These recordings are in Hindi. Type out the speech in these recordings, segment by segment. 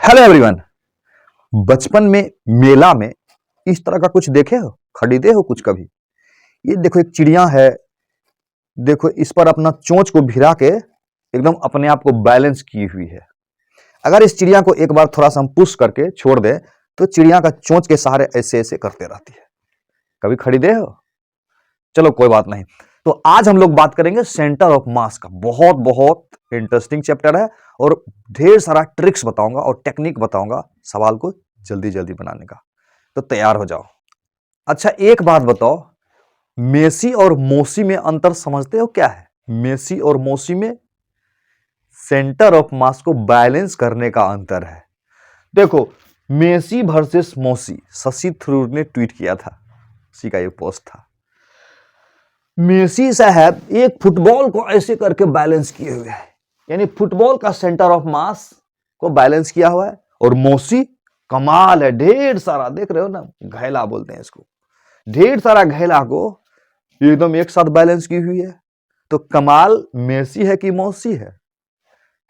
Hello everyone. बचपन में मेला में इस तरह का कुछ देखे हो, खरीदे हो कुछ कभी? ये देखो एक चिड़िया है। देखो इस पर अपना चोंच को भिरा के एकदम अपने आप को बैलेंस की हुई है। अगर इस चिड़िया को एक बार थोड़ा सा हम पुश करके छोड़ दे तो चिड़िया का चोंच के सहारे ऐसे ऐसे करते रहती है। कभी खरीदे हो? चलो कोई बात नहीं। तो आज हम लोग बात करेंगे सेंटर ऑफ मास का। बहुत बहुत इंटरेस्टिंग चैप्टर है और ढेर सारा ट्रिक्स बताऊंगा और टेक्निक बताऊंगा सवाल को जल्दी जल्दी बनाने का। तो तैयार हो जाओ। अच्छा एक बात बताओ, मेसी और मोसी में अंतर समझते हो क्या है? मेसी और मोसी में सेंटर ऑफ मास को बैलेंस करने का अंतर है। देखो, मेसी वर्सेस मोसी, शशि थरूर ने ट्वीट किया था, उसी का ये पोस्ट था। मेसी साहब एक फुटबॉल को ऐसे करके बैलेंस किए हुए है, यानी फुटबॉल का सेंटर ऑफ मास को बैलेंस किया हुआ है। और मोसी कमाल है, ढेर सारा, देख रहे हो ना, घैला बोलते हैं इसको, ढेर सारा घैला को एकदम एक साथ बैलेंस की हुई है। तो कमाल मेसी है कि मौसी है?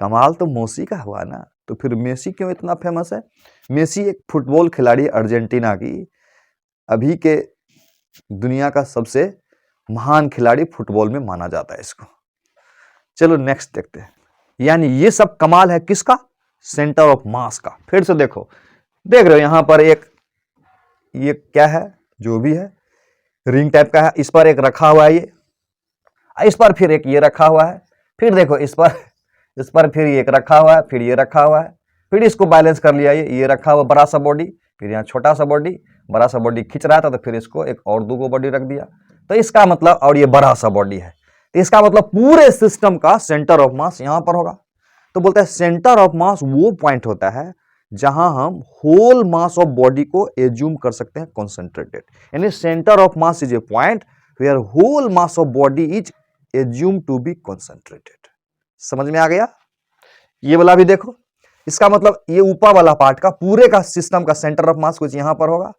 कमाल तो मौसी का हुआ ना। तो फिर मेसी क्यों इतना फेमस है? मेसी एक फुटबॉल खिलाड़ी, अर्जेंटीना की, अभी के दुनिया का सबसे महान खिलाड़ी फुटबॉल में माना जाता है इसको। चलो नेक्स्ट देखते हैं। यानी ये सब कमाल है किसका? सेंटर ऑफ मास का। फिर से देखो, देख रहे हो यहां पर एक, ये क्या है? जो भी है, रिंग टाइप का है। इस पर एक रखा हुआ है, ये इस पर फिर एक ये रखा हुआ है। फिर देखो इस पर फिर एक रखा हुआ है, फिर ये रखा हुआ है, फिर इसको बैलेंस कर लिया, ये रखा हुआ बड़ा सा बॉडी, फिर यहाँ छोटा सा बॉडी, बड़ा सा बॉडी खींच रहा था तो फिर इसको एक और दो बॉडी रख दिया। तो इसका मतलब, और ये बड़ा सा बॉडी है, तो इसका मतलब पूरे सिस्टम का सेंटर ऑफ मास यहां पर होगा। तो बोलते हैं सेंटर ऑफ मास वो पॉइंट होता है जहां हम होल मास ऑफ बॉडी को एज्यूम कर सकते हैं कॉन्सेंट्रेटेड। यानी centre of mass is a point where whole mass of body is assume to be concentrated. समझ में आ गया? ये वाला भी देखो, इसका मतलब ये ऊपर वाला पार्ट का पूरे का सिस्टम का सेंटर ऑफ मास कुछ यहां पर होगा।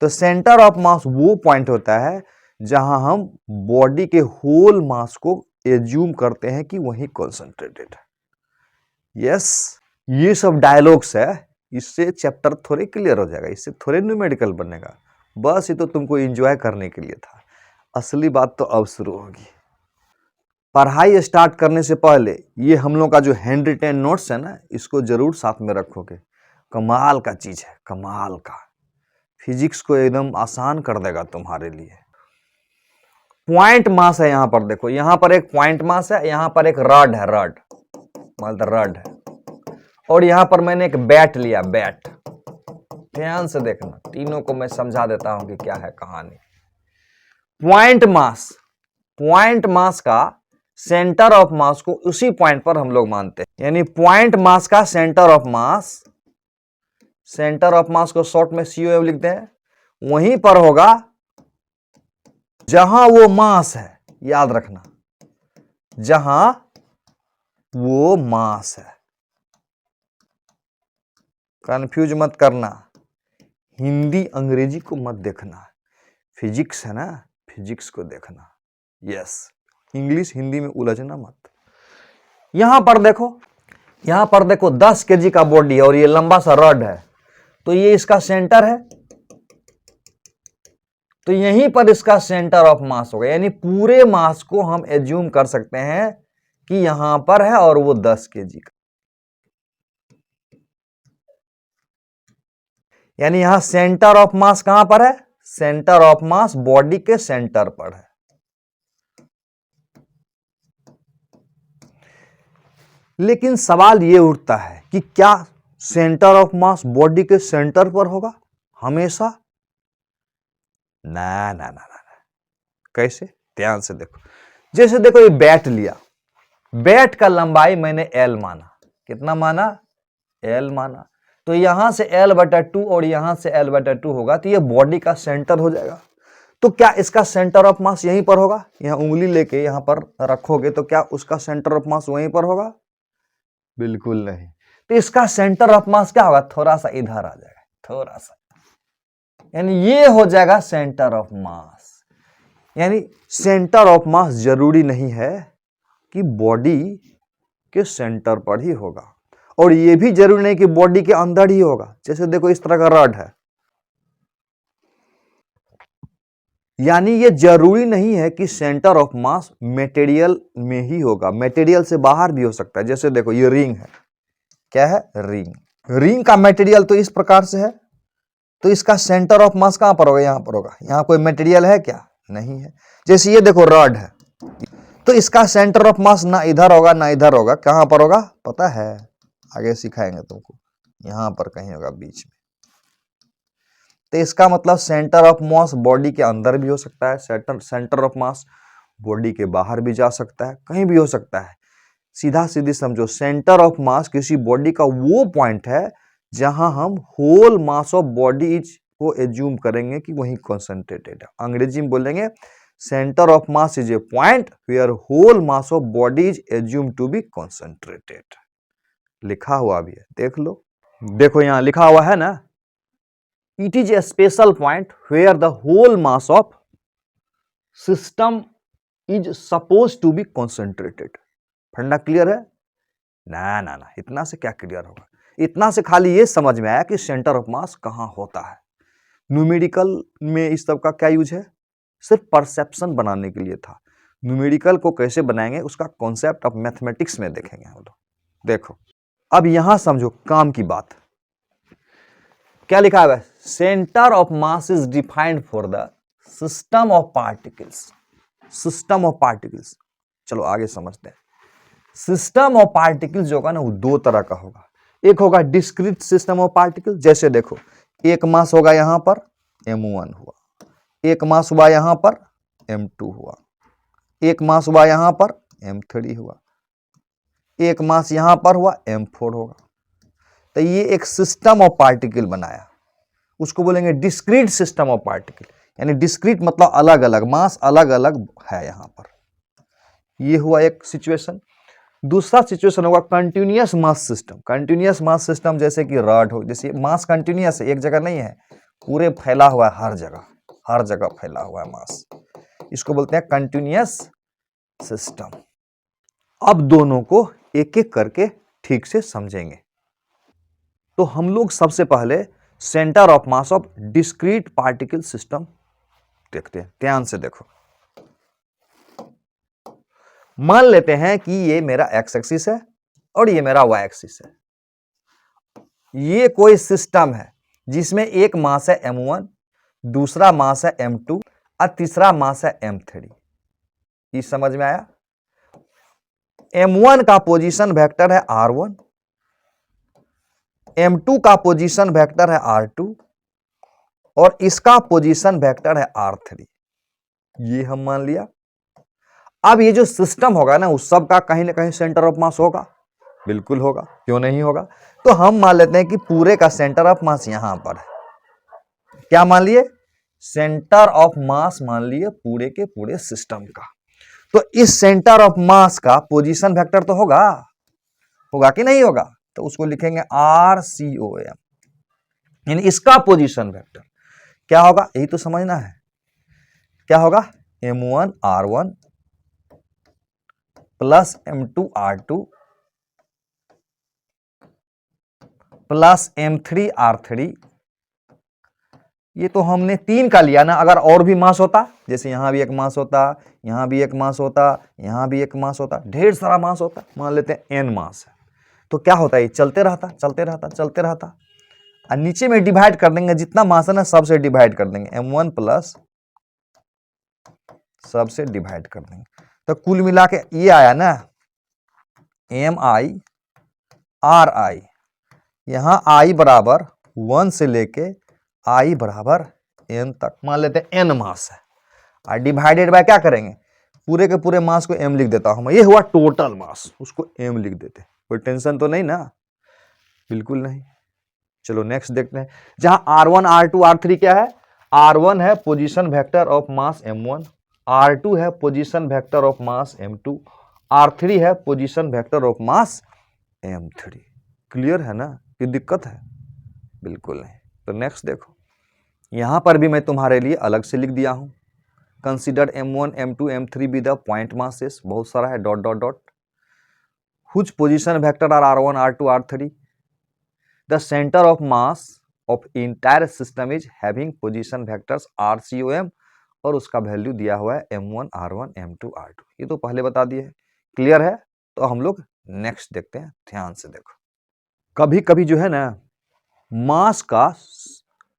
तो सेंटर ऑफ मास वो पॉइंट होता है जहां हम बॉडी के होल मास को एज्यूम करते हैं कि वही कॉन्सेंट्रेटेड है। यस, ये सब डायलॉग्स है, इससे चैप्टर थोड़े क्लियर हो जाएगा, इससे थोड़े न्यूमेरिकल बनेगा। बस ये तो तुमको एंजॉय करने के लिए था, असली बात तो अब शुरू होगी। पढ़ाई स्टार्ट करने से पहले ये हम लोग का जो हैंड रिटेन नोट्स है ना, इसको जरूर साथ में रखोगे। कमाल का चीज है, कमाल का। फिजिक्स को एकदम आसान कर देगा तुम्हारे लिए। पॉइंट मास है यहां पर, देखो यहां पर एक पॉइंट मास है, यहां पर एक रड है, रड मतलब रड है, और यहां पर मैंने एक बैट लिया, बैट। ध्यान से देखना, तीनों को मैं समझा देता हूं कि क्या है कहानी। पॉइंट मास का सेंटर ऑफ मास को उसी पॉइंट पर हम लोग मानते हैं। यानी पॉइंट मास का सेंटर ऑफ मास को शॉर्ट में COM लिखते हैं, वहीं पर होगा जहां वो मास है। याद रखना, जहां वो मास है। कंफ्यूज मत करना, हिंदी अंग्रेजी को मत देखना, फिजिक्स है ना, फिजिक्स को देखना। यस, इंग्लिश हिंदी में उलझना मत। यहां पर देखो 10 kg का बॉडी और ये लंबा सा रड है, तो ये इसका सेंटर है, तो यहीं पर इसका सेंटर ऑफ मास होगा। यानी पूरे मास को हम एज्यूम कर सकते हैं कि यहां पर है और वो 10 kg का। यानी यहां सेंटर ऑफ मास कहां पर है? सेंटर ऑफ मास बॉडी के सेंटर पर है। लेकिन सवाल यह उठता है कि क्या सेंटर ऑफ मास बॉडी के सेंटर पर होगा हमेशा? ना ना ना ना, कैसे? ध्यान से देखो, जैसे देखो ये बैट लिया, बैट का लंबाई मैंने L माना। कितना माना? L माना। तो यहां से L/2 और यहां से L/2 होगा, तो ये बॉडी का सेंटर हो जाएगा। तो क्या इसका सेंटर ऑफ मास यहीं पर होगा? यहां उंगली लेके यहां पर रखोगे तो क्या उसका सेंटर ऑफ मास वहीं पर होगा? बिल्कुल नहीं। तो इसका सेंटर ऑफ मास क्या होगा? थोड़ा सा इधर आ जाएगा, थोड़ा सा, यानी ये हो जाएगा सेंटर ऑफ मास। यानी सेंटर ऑफ मास जरूरी नहीं है कि बॉडी के सेंटर पर ही होगा, और ये भी जरूरी नहीं कि बॉडी के अंदर ही होगा। जैसे देखो इस तरह का रॉड है, यानी ये जरूरी नहीं है कि सेंटर ऑफ मास मटेरियल में ही होगा, मटेरियल से बाहर भी हो सकता है। जैसे देखो ये रिंग है, क्या है, रिंग। रिंग का मटेरियल तो इस प्रकार से है, तो इसका सेंटर ऑफ मास कहां पर होगा, यहां पर होगा। यहां कोई मटेरियल है क्या, नहीं है। जैसे ये देखो रॉड है, तो इसका सेंटर ऑफ मास ना इधर होगा ना इधर होगा, कहां पर होगा पता है, आगे सिखाएंगे तुमको, यहां पर कहीं होगा बीच में। तो इसका मतलब सेंटर ऑफ मास बॉडी के अंदर भी हो सकता है, सेंटर ऑफ मास बॉडी के बाहर भी जा सकता है, कहीं भी हो सकता है। सीधा सीधी समझो, सेंटर ऑफ मास किसी बॉडी का वो पॉइंट है जहां हम होल मास ऑफ बॉडी को एज्यूम करेंगे कि वही कॉन्सेंट्रेटेड है। अंग्रेजी में बोलेंगे centre of mass is a point where whole mass of body is assume to be concentrated. लिखा हुआ भी है, देख लो, देखो यहां लिखा हुआ है ना, it is a special point where the whole mass of system is suppose to be concentrated. फंडा क्लियर है ना? ना ना, इतना से क्या क्लियर होगा, इतना से खाली ये समझ में आया कि सेंटर ऑफ मास कहां होता है। न्यूमेरिकल में इस सब का क्या यूज है, सिर्फ परसेप्शन बनाने के लिए था। न्यूमेरिकल को कैसे बनाएंगे उसका कॉन्सेप्ट अब मैथमेटिक्स में देखेंगे हम लोग। देखो अब यहां समझो काम की बात, क्या लिखा है, centre of mass is defined for the system of particles. System of particles, चलो आगे समझते हैं। सिस्टम ऑफ पार्टिकल्स जो होगा ना वो दो तरह का होगा। एक होगा डिस्क्रीट सिस्टम ऑफ पार्टिकल, जैसे देखो एक मास होगा यहां पर m1 हुआ, एक मास हुआ यहां पर m2 हुआ, एक मास हुआ यहां पर m3 हुआ, एक मास यहां पर हुआ m4 होगा। तो ये एक सिस्टम ऑफ पार्टिकल बनाया, उसको बोलेंगे डिस्क्रीट सिस्टम ऑफ पार्टिकल। यानी डिस्क्रीट मतलब अलग अलग मास, अलग अलग है यहां पर। ये हुआ एक सिचुएशन। दूसरा सिचुएशन होगा continuous mass system. Continuous mass system जैसे कि रॉड हो, जैसे मास कंटिन्यूअस है, एक जगह नहीं है, पूरे फैला हुआ है, हर जगह फैला हुआ है मास, इसको बोलते हैं कंटिन्यूअस सिस्टम। अब दोनों को एक एक करके ठीक से समझेंगे। तो हम लोग सबसे पहले centre of mass of discrete particle system देखते हैं, ध्यान से देखो। मान लेते हैं कि ये मेरा एक्स एक्सिस है और ये मेरा वाई एक्सिस है। ये कोई सिस्टम है जिसमें एक मास है m1, दूसरा मास है m2 और तीसरा मास है m3। ये समझ में आया? m1 का पोजीशन वेक्टर है r1, m2 का पोजीशन वेक्टर है r2 और इसका पोजीशन वेक्टर है r3। ये हम मान लिया। अब ये जो सिस्टम होगा ना उस सब का कहीं ना कहीं सेंटर ऑफ मास होगा, बिल्कुल होगा, क्यों नहीं होगा। तो हम मान लेते हैं कि पूरे का सेंटर ऑफ मास यहां पर है। क्या मान लिए? सेंटर ऑफ मास मान लिए पूरे के पूरे सिस्टम का। तो इस सेंटर ऑफ मास का पोजीशन वेक्टर तो होगा कि नहीं होगा? तो उसको लिखेंगे RCOM, यानी इसका पोजीशन वेक्टर क्या होगा, यही तो समझना है। क्या होगा? m1 r1 plus m2 r2 plus m3 r3। ये तो हमने 3 का लिया ना, अगर और भी मास होता, जैसे यहां भी एक मास होता, यहां भी एक मास होता, यहां भी एक मास होता, ढेर सारा मास होता, मान लेते हैं n मास है, तो क्या होता है, ये चलते रहता और नीचे में डिवाइड कर देंगे, जितना मास है ना सबसे डिवाइड कर देंगे, m1 प्लस सबसे डिवाइड कर देंगे। तो कुल मिला के ये आया ना mi ri, यहां i बराबर 1 से लेके i बराबर n तक, मान लेते हैं n मास है, और डिवाइडेड बाय क्या करेंगे, पूरे के पूरे मास को m लिख देता हूं, ये हुआ टोटल मास, उसको m लिख देते। कोई टेंशन तो नहीं ना? बिल्कुल नहीं। चलो नेक्स्ट देखते हैं। जहां r1 r2 r3 क्या है, r1 है position vector of mass m1, r2 है position vector of mass m2, r3 है position vector of mass m3। Clear है ना? कि दिक्कत है? बिल्कुल नहीं। तो नेक्स्ट देखो, यहां पर भी मैं तुम्हारे लिए अलग से लिख दिया हूं, consider m1 m2 m3 be the point masses, बहुत सारा है, dot dot dot, whose position vector are r1 r2 r3 the centre of mass of entire system is having position vectors RCOM, और उसका वैल्यू दिया हुआ है M1 R1 M2 R2। ये तो पहले बता दिए है, क्लियर है। तो हम लोग नेक्स्ट देखते हैं, ध्यान से देखो। कभी कभी जो है ना मास का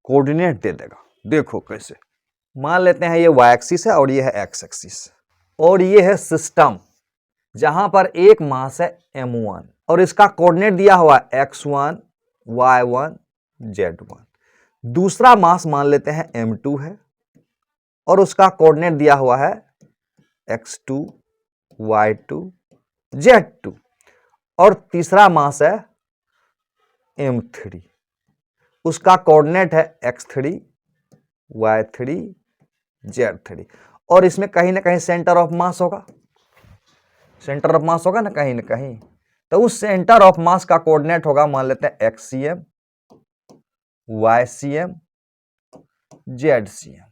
कोऑर्डिनेट दे देगा, देखो कैसे। मान लेते हैं ये y एक्सिस है और ये है x एक्सिस, और ये है सिस्टम जहां पर एक मास है M1 और इसका कोऑर्डिनेट दिया हुआ है x1 y1 z1। दूसरा मास मान लेते हैं M2 है और उसका कोऑर्डिनेट दिया हुआ है x2 y2 z2। और तीसरा मास है M3, उसका कोऑर्डिनेट है x3 y3 z3। और इसमें कहीं ना कहीं सेंटर ऑफ मास होगा, सेंटर ऑफ मास होगा ना कहीं। तो उस सेंटर ऑफ मास का कोऑर्डिनेट होगा, मान लेते हैं XCM YCM ZCM।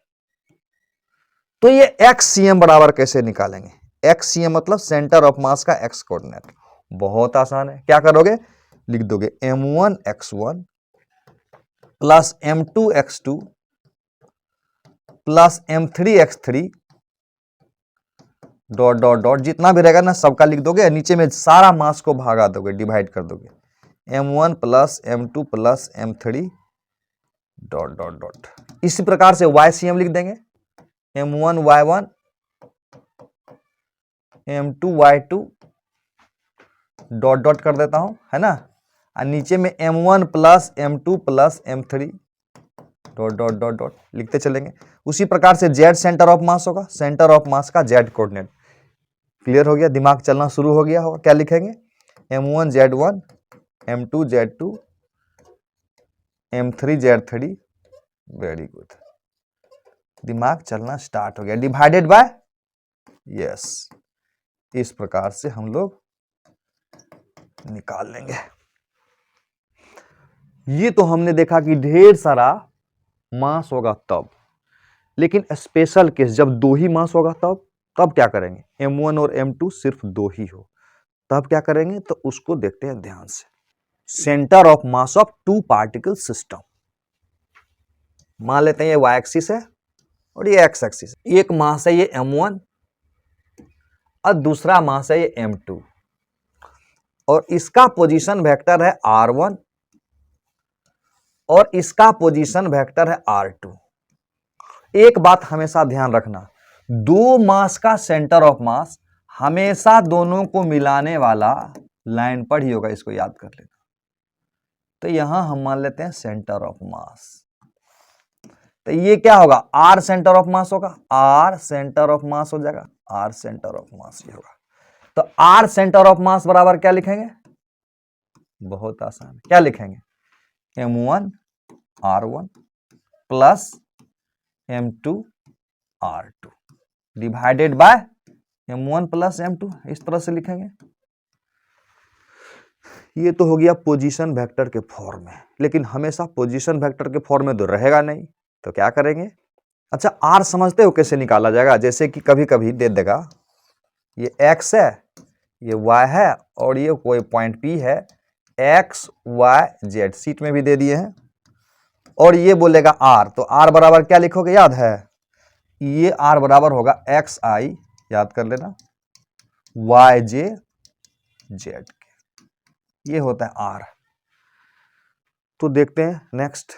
तो ये XCM बराबर कैसे निकालेंगे? XCM मतलब सेंटर ऑफ मास का x कोऑर्डिनेट। बहुत आसान है, क्या करोगे, लिख दोगे M1 x1 plus M2 x2 plus M3 x3 dot dot dot, जितना भी रहेगा ना सबका लिख दोगे, नीचे में सारा मास को भागा दोगे, डिवाइड कर दोगे। M1 plus M2 plus M3 dot dot dot. इसी प्रकार से YCM लिख देंगे, M1 Y1 M2 Y2 dot dot कर देता हूं, है ना। और नीचे में M1 plus M2 plus M3 dot dot dot dot लिखते चलेंगे। उसी प्रकार से Z सेंटर ऑफ मास होगा, सेंटर ऑफ मास का Z कोऑर्डिनेट। क्लियर हो गया, दिमाग चलना शुरू हो गया होगा। क्या लिखेंगे, M1 Z1 M2 Z2 M3 Z3। Very good, दिमाग चलना स्टार्ट हो गया। डिवाइडेड बाय, यस, इस प्रकार से हम लोग निकाल लेंगे। ये तो हमने देखा कि ढेर सारा मास होगा तब, लेकिन स्पेशल केस जब दो ही मास होगा तब क्या करेंगे, M1 और M2 सिर्फ दो ही हो, तब क्या करेंगे, तो उसको देखते हैं ध्यान से। Centre of mass of two particle system, मान लेते हैं ये y एक्सिस है और ये x एक्सिस। एक मास है ये M1 और दूसरा मास है ये M2, और इसका पोजीशन वेक्टर है R1 और इसका पोजीशन वेक्टर है R2। एक बात हमेशा ध्यान रखना, दो मास का सेंटर ऑफ मास हमेशा दोनों को मिलाने वाला लाइन पर ही होगा, इसको याद कर लेना। तो यहां हम मान लेते हैं सेंटर ऑफ मास, तो ये क्या होगा, R सेंटर ऑफ मास होगा, R सेंटर ऑफ मास हो जाएगा, R सेंटर ऑफ मास ये होगा। तो R सेंटर ऑफ मास बराबर क्या लिखेंगे, बहुत आसान, क्या लिखेंगे, M1 R1 plus M2 R2 divided by M1 plus M2, इस तरह से लिखेंगे। ये तो हो गया पोजीशन वेक्टर के फॉर्म में, लेकिन हमेशा पोजीशन वेक्टर के फॉर्म में तो रहेगा नहीं, तो क्या करेंगे। अच्छा, R समझते हो कैसे निकाला जाएगा, जैसे कि कभी कभी दे देगा ये X है, ये Y है और ये कोई पॉइंट P है, X Y Z सीट में भी दे दिए हैं, और ये बोलेगा R, तो R बराबर क्या लिखोगे, याद है, ये R बराबर होगा XI, याद कर लेना, YJ Z, ये होता है R। तो देखते हैं नेक्स्ट,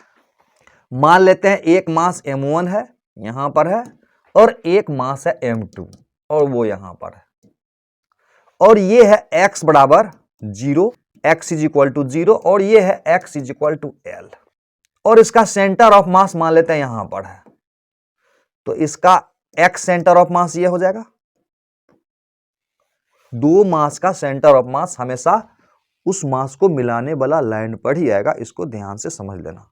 मान लेते हैं एक मास M1 है, यहां पर है, और एक मास है M2 और वो यहां पर है, और ये है X बराबर 0, X इज इक्वल टू 0, और ये है X is equal to L, और इसका सेंटर ऑफ मास मान लेते हैं यहां पर है, तो इसका X सेंटर ऑफ मास ये हो जाएगा। दो मास का सेंटर ऑफ मास हमेशा उस मास को मिलाने वाला लाइन पर ही आएगा, इसको ध्यान से समझ लेना।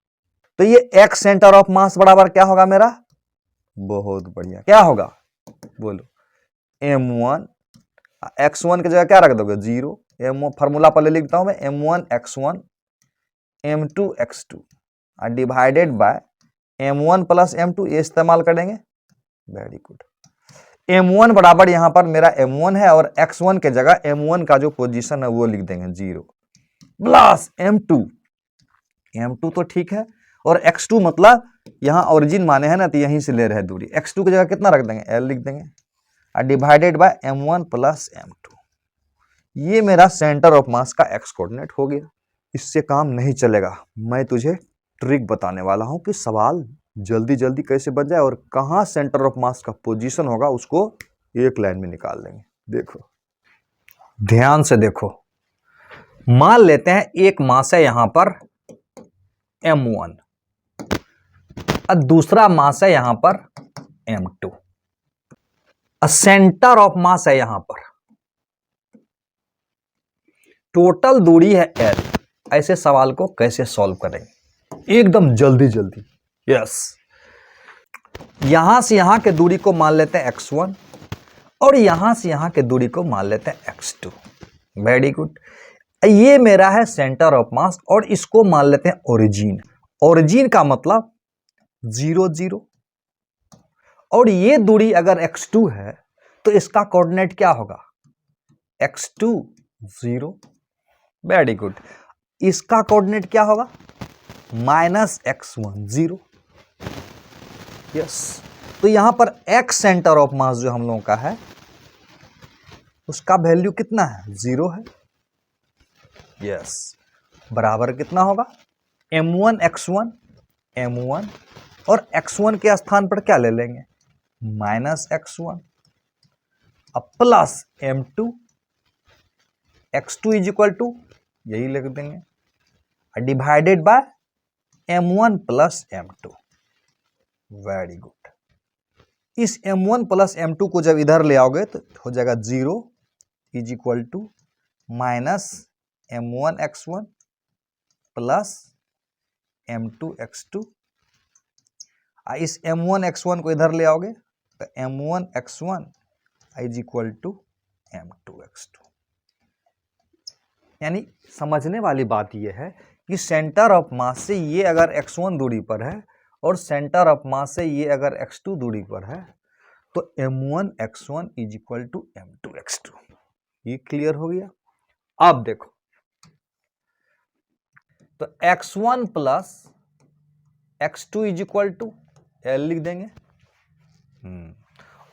तो ये X सेंटर ऑफ मास बराबर क्या होगा मेरा, बहुत बढ़िया, क्या होगा बोलो, M1, X1 की जगह क्या रख दोगे, 0, M1 फॉर्मूला पहले लिखता हूं मैं, M1 X1 M2 X2 divided by M1 plus M2, ये इस्तेमाल करेंगे। वेरी गुड, M1 बराबर यहां पर मेरा M1 है, और X1 के जगह M1 का जो पोजीशन है वो लिख देंगे 0, प्लस M2 m2 तो ठीक है, और x2 मतलब यहां ओरिजिन माने हैं ना, तो यहीं से ले रहे हैं दूरी। x2 की जगह कितना रख देंगे, l लिख देंगे, और divided by m1 plus m2। ये मेरा सेंटर ऑफ मास का x कोऑर्डिनेट हो गया। इससे काम नहीं चलेगा, मैं तुझे ट्रिक बताने वाला हूं कि सवाल जल्दी जल्दी कैसे बन जाए और कहां सेंटर ऑफ मास का पोजीशन होगा उसको एक लाइन में निकाल लेंगे। देखो, ध्यान से देखो, मान लेते हैं एक मास है यहां पर m1 और दूसरा मास है यहां पर m2। सेंटर ऑफ मास है यहां पर, टोटल दूरी है l। ऐसे सवाल को कैसे सॉल्व करेंगे एकदम जल्दी जल्दी। यस, यहां से यहां के दूरी को मान लेते हैं x1 और यहां से यहां के दूरी को मान लेते हैं x2। वेरी गुड, ये मेरा है सेंटर ऑफ मास और इसको मान लेते हैं ओरिजिन। ओरिजिन का मतलब 0 0, और ये दूरी अगर x2 है तो इसका कोऑर्डिनेट क्या होगा, x2 0। वेरी गुड, इसका कोऑर्डिनेट क्या होगा, -x1 0। यस, तो यहां पर x सेंटर ऑफ मास जो हम लोगों का है उसका वैल्यू कितना है, 0 है। यस, बराबर कितना होगा, m1 x1 m1, और x1 के स्थान पर क्या ले लेंगे, -x1, अब plus m2, x2 is equal to यही लिख देंगे divided by m1 plus m2। Very good, इस m1 प्लस m2 को जब इधर ले आओगे तो हो जाएगा 0 is equal to -m1 x1 plus m2 x2। इस m1 x1 को इधर ले आओगे तो m1 x1 is equal to m2 x2। यानी समझने वाली बात यह है कि सेंटर ऑफ मास से ये अगर x1 दूरी पर है और सेंटर ऑफ मास से ये अगर x2 दूरी पर है तो m1 x1 is equal to m2 x2। ये क्लियर हो गया। अब देखो, तो x1 plus x2 is equal to l लिख देंगे,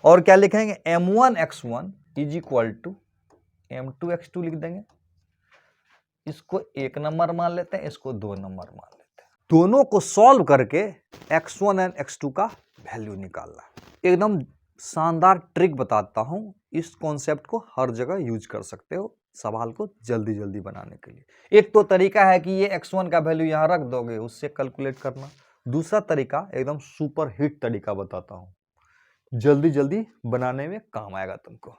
और क्या लिखेंगे, m1 x1 is equal to m2 x2 लिख देंगे। इसको 1 नंबर मान लेते हैं, इसको 2 नंबर मान लेते हैं। दोनों को सॉल्व करके x1 एंड x2 का वैल्यू निकालना है। एकदम शानदार ट्रिक बताता हूं, इस कॉन्सेप्ट को हर जगह यूज कर सकते हो सवाल को जल्दी जल्दी बनाने के लिए। एक तो तरीका है कि ये x1 का वैल्यू यहां रख दोगे, उससे कैलकुलेट करना। दूसरा तरीका एकदम सुपर हिट तरीका बताता हूं, जल्दी जल्दी बनाने में काम आएगा तुमको।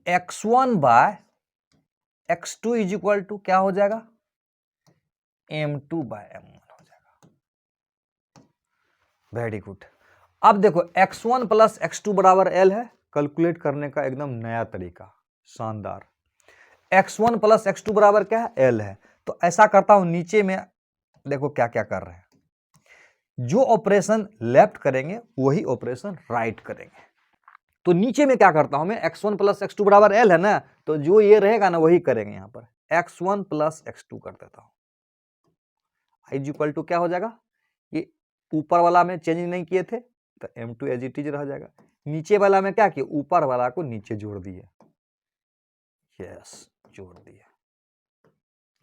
x1 by x2 is equal to क्या हो जाएगा, m2 बाय m1 हो जाएगा। वेरी गुड, अब देखो x1 प्लस x2 बराबर l है, कैलकुलेट करने का एकदम नया तरीका, शानदार। x1 प्लस x2 बराबर क्या है, l है। तो ऐसा करता हूं, नीचे में देखो क्या क्या कर रहे हैं, जो ऑपरेशन लेफ्ट करेंगे वही ऑपरेशन राइट करेंगे। तो नीचे में क्या करता हूं मैं, x1 प्लस x2 बराबर l है ना, तो जो ये रहेगा ना वही करेंगे। यहां पर x1 प्लस x2 कर देता हूं, इज इक्वल टू क्या हो जाएगा, ये ऊपर वाला में चेंज नहीं किए थे तो m2 एज इट इज रह जाएगा। नीचे वाला में क्या किया, ऊपर वाला को नीचे जोड़ दिए। यस, जोड़ दिया,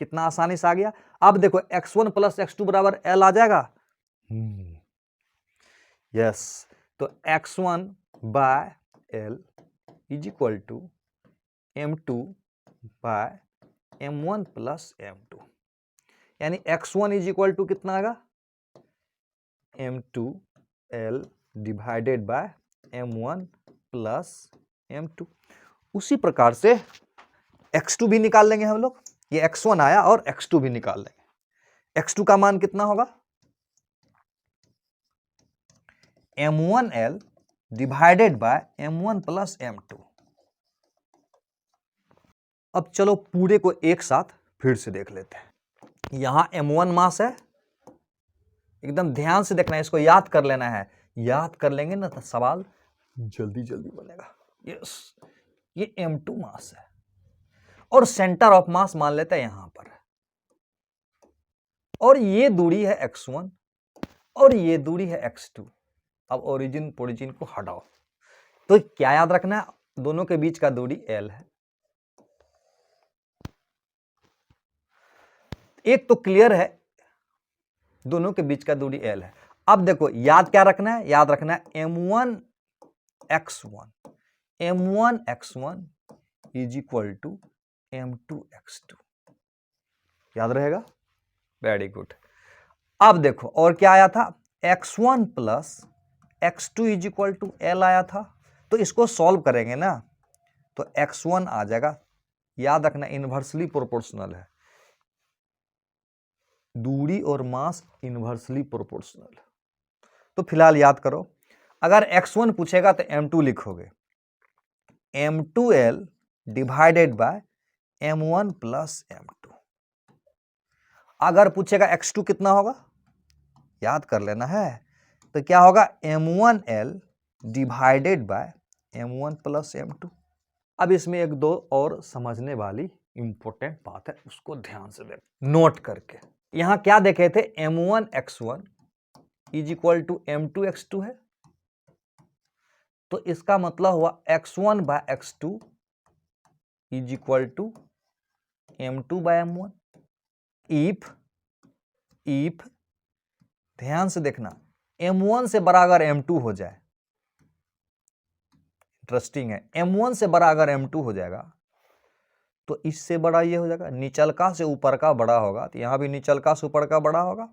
कितना आसानी से आ गया। अब देखो x1 प्लस x2 बराबर l आ जाएगा। यस, तो x1 by l is equal to m2 by m1 plus m2, यानी x1 इज इक्वल टू कितना आएगा, m2 l divided by m1 plus m2। उसी प्रकार से x2 भी निकाल लेंगे हम लोग, ये x1 आया और x2 भी निकाल लेंगे। x2 का मान कितना होगा, m1l divided by m1 plus m2। अब चलो पूरे को एक साथ फिर से देख लेते हैं। यहां m1 मास है, एकदम ध्यान से देखना है, इसको याद कर लेना है। याद कर लेंगे ना तो सवाल जल्दी जल्दी बनेगा। यस, ये m2 मास है और सेंटर ऑफ मास मान लेते हैं यहां पर। और ये दूरी है x1 और ये दूरी है x2। अब ओरिजिन पोरिजिन को हटाओ, तो क्या याद रखना है, दोनों के बीच का दूरी l है। एक तो क्लियर है, दोनों के बीच का दूरी l है। अब देखो याद क्या रखना है, याद रखना है m1x1 is equal to m2x2, याद रहेगा, वेरी गुड। अब देखो और क्या आया था, x1 plus x2 is equal to l आया था। तो इसको सॉल्व करेंगे ना तो x1 आ जाएगा, याद रखना इनवर्सली प्रोपोर्शनल है, दूरी और मास इनवर्सली प्रोपोर्शनल। तो फिलहाल याद करो, अगर x1 पूछेगा तो m2 लिखोगे, m2l divided by m1 plus m2। अगर पूछेगा x2 कितना होगा, याद कर लेना है, तो क्या होगा m1l divided by m1 plus m2। अब इसमें एक दो और समझने वाली इंपॉर्टेंट बात है, उसको ध्यान से देख, नोट करके। यहां क्या देखे थे, m1x1 is equal to m2x2 है, तो इसका मतलब हुआ x1 by x2 is equal to m2 by m1। If ध्यान से देखना, m1 से बड़ा अगर m2 हो जाए, इंटरेस्टिंग है, m1 से बड़ा अगर m2 हो जाएगा तो इससे बड़ा ये हो जाएगा, निचलका से ऊपर का बड़ा होगा, तो यहां भी निचलका से ऊपर का बड़ा होगा,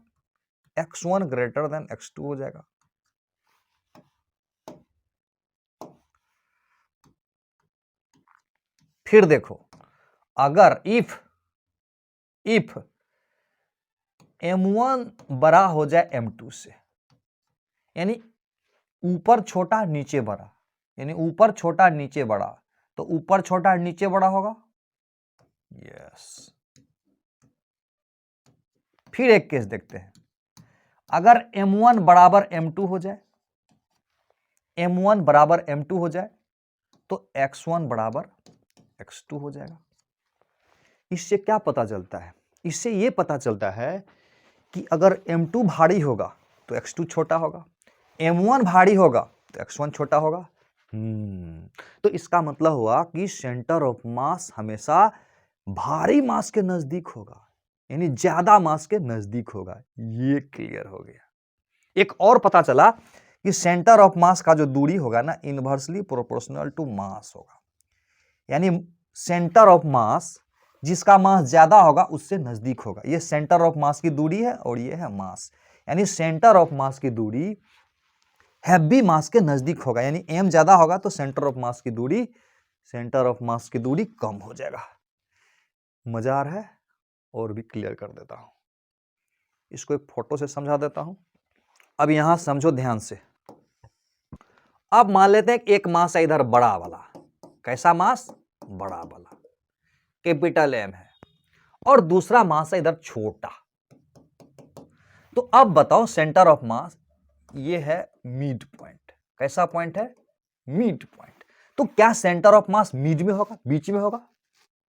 x1 ग्रेटर देन x2 हो जाएगा। फिर देखो, अगर इफ m1 बड़ा हो जाए m2 से, यानी ऊपर छोटा नीचे बड़ा, यानी ऊपर छोटा नीचे बड़ा, तो ऊपर छोटा नीचे बड़ा होगा, यस। फिर एक केस देखते हैं, अगर m1 बराबर m2 हो जाए, m1 बराबर m2 हो जाए तो x1 बराबर x2 हो जाएगा। इससे क्या पता चलता है, इससे यह पता चलता है कि अगर m2 भारी होगा तो x2 छोटा होगा, m1 भारी होगा तो x1 छोटा होगा। तो इसका मतलब हुआ कि सेंटर ऑफ मास हमेशा भारी मास के नजदीक होगा, यानी ज्यादा मास के नजदीक होगा। ये क्लियर हो गया। एक और पता चला कि सेंटर ऑफ मास का जो दूरी होगा ना, इनवर्सली प्रोपोर्शनल टू मास होगा, यानी सेंटर ऑफ मास जिसका मास ज्यादा होगा उससे नजदीक होगा। ये सेंटर ऑफ मास की दूरी है और ये है मास, यानी सेंटर ऑफ मास की दूरी हैवी मास के नजदीक होगा, यानी m ज्यादा होगा तो सेंटर ऑफ मास की दूरी कम हो जाएगा। मजा आ रहा है? और भी क्लियर कर देता हूं, इसको एक फोटो से समझा देता हूं। अब यहां समझो ध्यान से। अब मान लेते हैं एक मास है इधर बड़ा वाला, कैसा मास, बड़ा वाला, कैपिटल M है, और दूसरा मास है इधर छोटा। तो अब बताओ सेंटर ऑफ मास, ये है मिड पॉइंट, कैसा पॉइंट है, मिड पॉइंट। तो क्या सेंटर ऑफ मास मिड में होगा, बीच में होगा?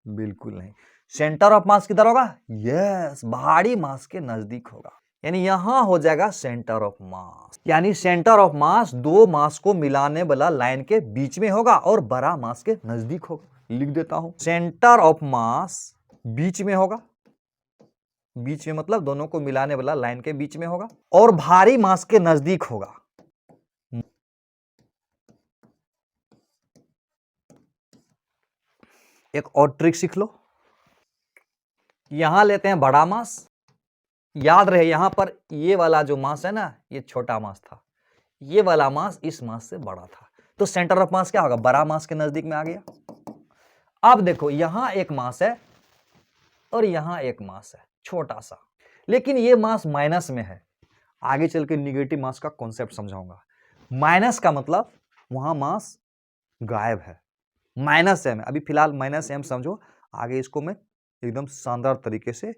बिल्कुल नहीं। सेंटर ऑफ मास किधर होगा? यस, भारी मास के नजदीक होगा, यानी यहां हो जाएगा सेंटर ऑफ मास। यानी सेंटर ऑफ मास दो मास को मिलाने वाला लाइन के बीच में होगा और बड़ा मास के नजदीक होगा। लिख देता हूं, सेंटर ऑफ मास बीच में होगा, बीच में मतलब दोनों को मिलाने वाला लाइन के बीच में होगा, और भारी मास के नजदीक होगा। एक और ट्रिक सीख लो, यहां लेते हैं बड़ा मास, याद रहे यहां पर ये वाला जो मास है ना, ये छोटा मास था, ये वाला मास इस मास से बड़ा था, तो सेंटर ऑफ मास क्या होगा, बड़ा मास के नजदीक में आ गया। अब देखो यहां एक मास है और यहां एक मास है छोटा सा, लेकिन ये मास माइनस में है, आगे चल के निगेटिव मास का कॉन्सेप्ट समझाऊंगा। माइनस का मतलब वहां मास गायब है, माइनस m है, अभी फिलहाल माइनस m समझो, आगे इसको मैं एकदम शानदार तरीके से